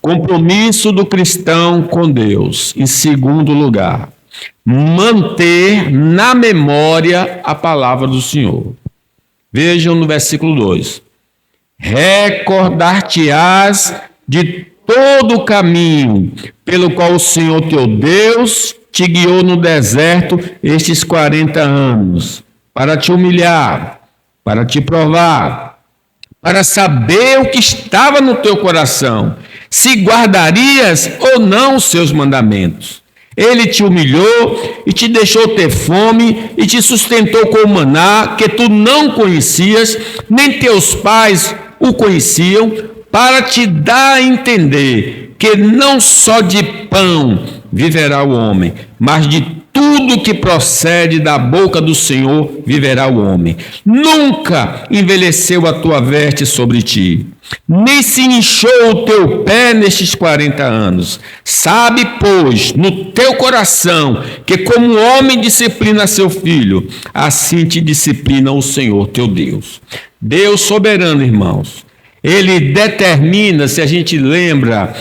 Compromisso do cristão com Deus. Em segundo lugar, manter na memória a palavra do Senhor. Vejam no versículo 2. Recordar-te-ás de todo o caminho pelo qual o Senhor teu Deus te guiou no deserto estes 40 anos, para te humilhar, para te provar, para saber o que estava no teu coração, se guardarias ou não os seus mandamentos. Ele te humilhou e te deixou ter fome e te sustentou com o maná que tu não conhecias, nem teus pais o conheciam, para te dar a entender que não só de pão viverá o homem, mas de tudo que procede da boca do Senhor viverá o homem. Nunca envelheceu a tua veste sobre ti, nem se inchou o teu pé nestes 40 anos. Sabe, pois, no teu coração, que como o homem disciplina seu filho, assim te disciplina o Senhor teu Deus. Deus soberano, irmãos, Ele determina, se a gente lembra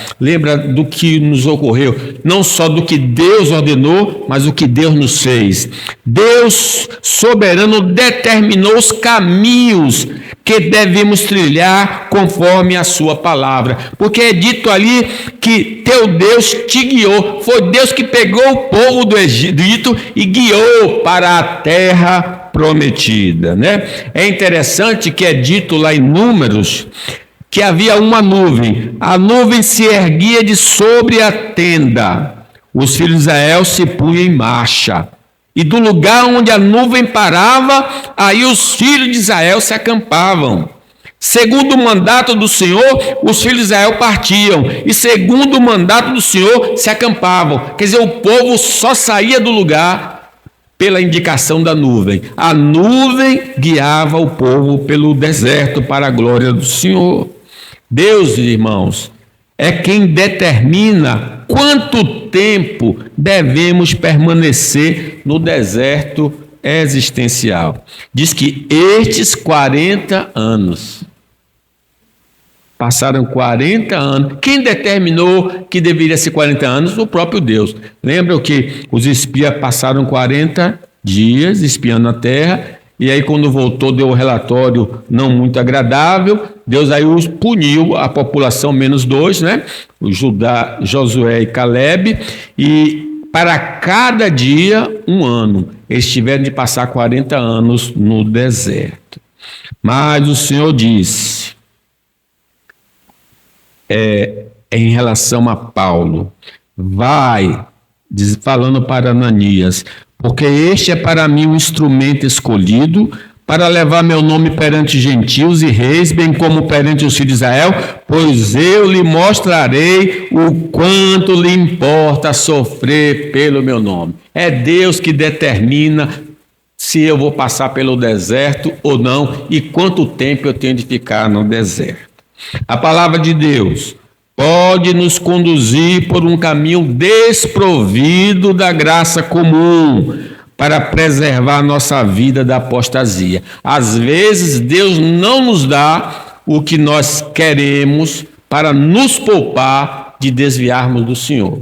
do que nos ocorreu, não só do que Deus ordenou, mas o que Deus nos fez. Deus soberano determinou os caminhos que devemos trilhar conforme a sua palavra, porque é dito ali que teu Deus te guiou. Foi Deus que pegou o povo do Egito e guiou para a terra prometida, né? É interessante que é dito lá em Números que havia uma nuvem, a nuvem se erguia de sobre a tenda, os filhos de Israel se punham em marcha, e do lugar onde a nuvem parava, aí os filhos de Israel se acampavam. Segundo o mandato do Senhor, os filhos de Israel partiam, e segundo o mandato do Senhor, se acampavam. Quer dizer, o povo só saía do lugar pela indicação da nuvem. A nuvem guiava o povo pelo deserto para a glória do Senhor. Deus, irmãos, é quem determina quanto tempo devemos permanecer no deserto existencial. Diz que estes 40 anos, passaram 40 anos. Quem determinou que deveria ser 40 anos? O próprio Deus. Lembram que os espias passaram 40 dias espiando a terra, e aí quando voltou deu um relatório não muito agradável. Deus aí os puniu, a população menos 2, né? O Judá, Josué e Caleb, e para cada dia 1 ano. Eles tiveram de passar 40 anos no deserto. Mas o Senhor disse, em relação a Paulo, vai, falando para Ananias, porque este é para mim um instrumento escolhido para levar meu nome perante gentios e reis, bem como perante os filhos de Israel, pois eu lhe mostrarei o quanto lhe importa sofrer pelo meu nome. É Deus que determina se eu vou passar pelo deserto ou não e quanto tempo eu tenho de ficar no deserto. A palavra de Deus pode nos conduzir por um caminho desprovido da graça comum para preservar nossa vida da apostasia. Às vezes, Deus não nos dá o que nós queremos para nos poupar de desviarmos do Senhor.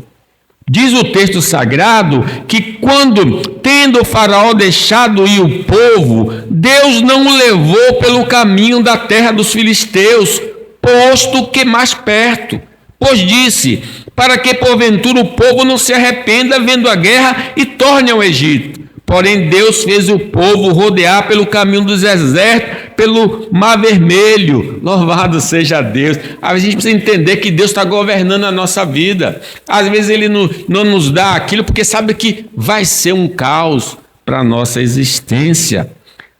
Diz o texto sagrado que quando, tendo o faraó deixado ir o povo, Deus não o levou pelo caminho da terra dos filisteus, posto que mais perto, pois disse, para que porventura o povo não se arrependa vendo a guerra e torne ao Egito. Porém Deus fez o povo rodear pelo caminho do deserto, pelo mar vermelho. Louvado seja Deus. A gente precisa entender que Deus está governando a nossa vida. Às vezes Ele não nos dá aquilo porque sabe que vai ser um caos para a nossa existência.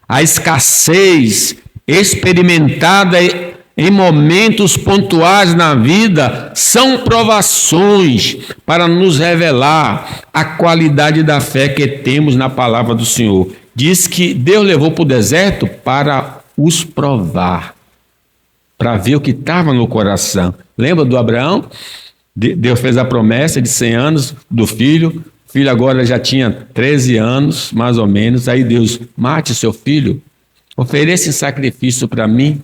A escassez experimentada em momentos pontuais na vida são provações para nos revelar a qualidade da fé que temos na palavra do Senhor. Diz que Deus levou para o deserto para os provar, para ver o que estava no coração. Lembra do Abraão? Deus fez a promessa de 100 anos do filho. O filho agora já tinha 13 anos, mais ou menos. Aí Deus, mate seu filho, ofereça em sacrifício para mim.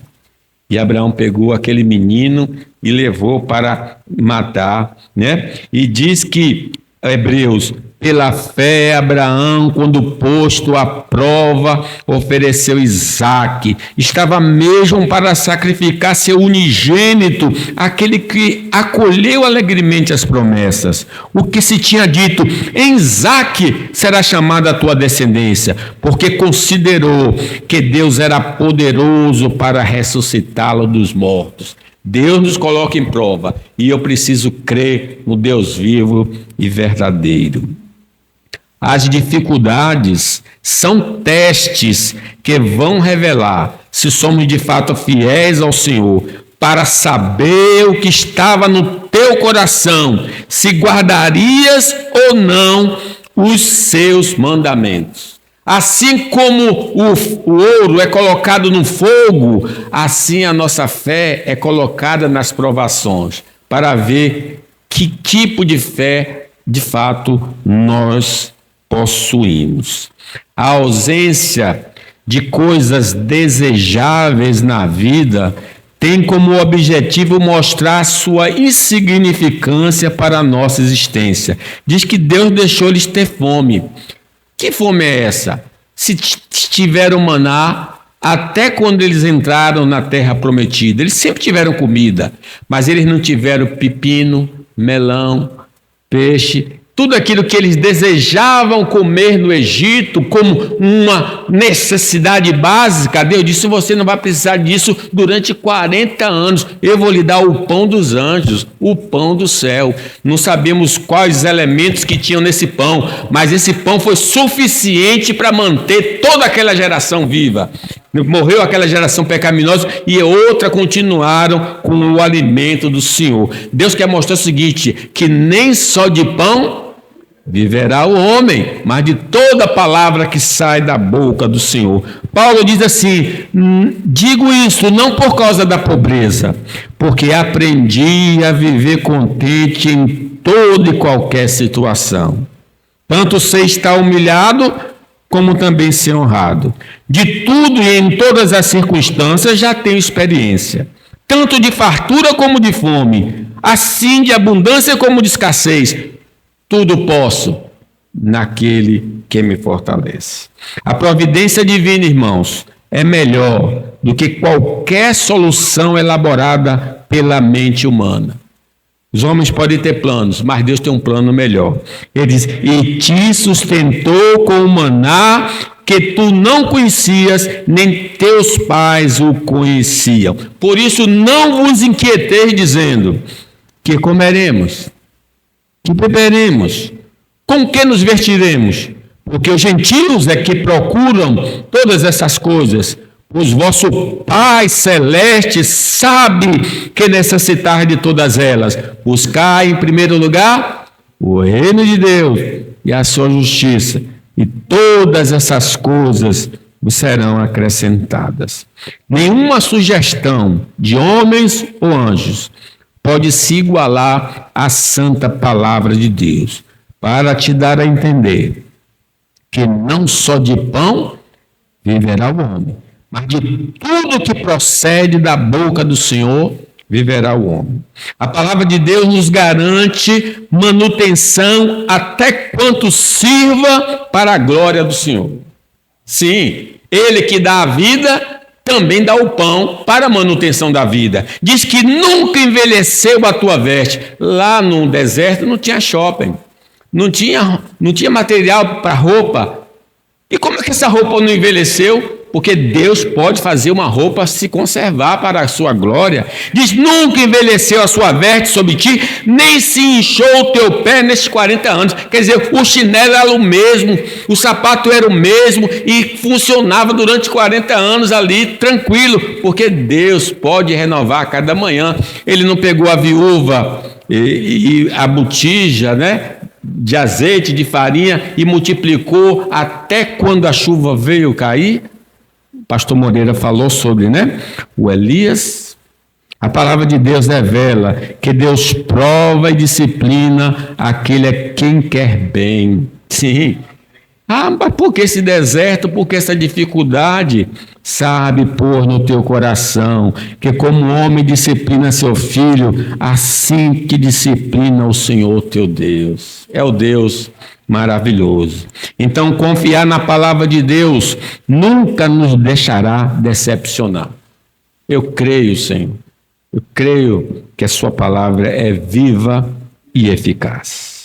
E Abraão pegou aquele menino e levou para matar, né? E diz que, Hebreus, pela fé, Abraão, quando posto à prova, ofereceu Isaque. Estava mesmo para sacrificar seu unigênito, aquele que acolheu alegremente as promessas. O que se tinha dito, em Isaque será chamada a tua descendência, porque considerou que Deus era poderoso para ressuscitá-lo dos mortos. Deus nos coloca em prova e eu preciso crer no Deus vivo e verdadeiro. As dificuldades são testes que vão revelar se somos de fato fiéis ao Senhor, para saber o que estava no teu coração, se guardarias ou não os seus mandamentos. Assim como o ouro é colocado no fogo, assim a nossa fé é colocada nas provações, para ver que tipo de fé, de fato, nós possuímos. A ausência de coisas desejáveis na vida tem como objetivo mostrar sua insignificância para a nossa existência. Diz que Deus deixou eles ter fome. Que fome é essa? Se tiveram maná, até quando eles entraram na terra prometida, eles sempre tiveram comida, mas eles não tiveram pepino, melão, peixe, tudo aquilo que eles desejavam comer no Egito como uma necessidade básica. Deus disse, você não vai precisar disso durante 40 anos. Eu vou lhe dar o pão dos anjos, o pão do céu. Não sabemos quais elementos que tinham nesse pão, mas esse pão foi suficiente para manter toda aquela geração viva. Morreu aquela geração pecaminosa e outra continuaram com o alimento do Senhor. Deus quer mostrar o seguinte, que nem só de pão viverá o homem, mas de toda palavra que sai da boca do Senhor. Paulo diz assim, digo isso não por causa da pobreza, porque aprendi a viver contente em toda e qualquer situação. Tanto sei estar humilhado, como também ser honrado. De tudo e em todas as circunstâncias já tenho experiência, tanto de fartura como de fome, assim de abundância como de escassez. Tudo posso naquele que me fortalece. A providência divina, irmãos, é melhor do que qualquer solução elaborada pela mente humana. Os homens podem ter planos, mas Deus tem um plano melhor. Ele diz, e te sustentou com o maná que tu não conhecias, nem teus pais o conheciam. Por isso não vos inquieteis dizendo, que comeremos, que beberemos, com que nos vestiremos? Porque os gentios é que procuram todas essas coisas. Os vosso Pai Celeste sabe que necessitais de todas elas. Buscai em primeiro lugar o reino de Deus e a sua justiça, e todas essas coisas vos serão acrescentadas. Nenhuma sugestão de homens ou anjos pode se igualar à santa palavra de Deus, para te dar a entender que não só de pão viverá o homem, mas de tudo que procede da boca do Senhor viverá o homem. A palavra de Deus nos garante manutenção até quanto sirva para a glória do Senhor. Sim, Ele que dá a vida também dá o pão para a manutenção da vida. Diz que nunca envelheceu a tua veste. Lá no deserto não tinha shopping, não tinha material para roupa. E como é que essa roupa não envelheceu? Porque Deus pode fazer uma roupa se conservar para a sua glória. Diz, nunca envelheceu a sua veste sobre ti, nem se inchou o teu pé nestes 40 anos. Quer dizer, o chinelo era o mesmo, o sapato era o mesmo e funcionava durante 40 anos ali, tranquilo, porque Deus pode renovar a cada manhã. Ele não pegou a viúva e a botija, né, de azeite, de farinha e multiplicou até quando a chuva veio cair. Pastor Moreira falou sobre, né? O Elias. A palavra de Deus revela que Deus prova e disciplina aquele a quem quer bem. Sim. Ah, mas por que esse deserto? Por que essa dificuldade? Sabe pôr no teu coração que como o homem disciplina seu filho, assim que disciplina o Senhor teu Deus. É o Deus maravilhoso. Então, confiar na palavra de Deus nunca nos deixará decepcionar. Eu creio, Senhor. Eu creio que a sua palavra é viva e eficaz.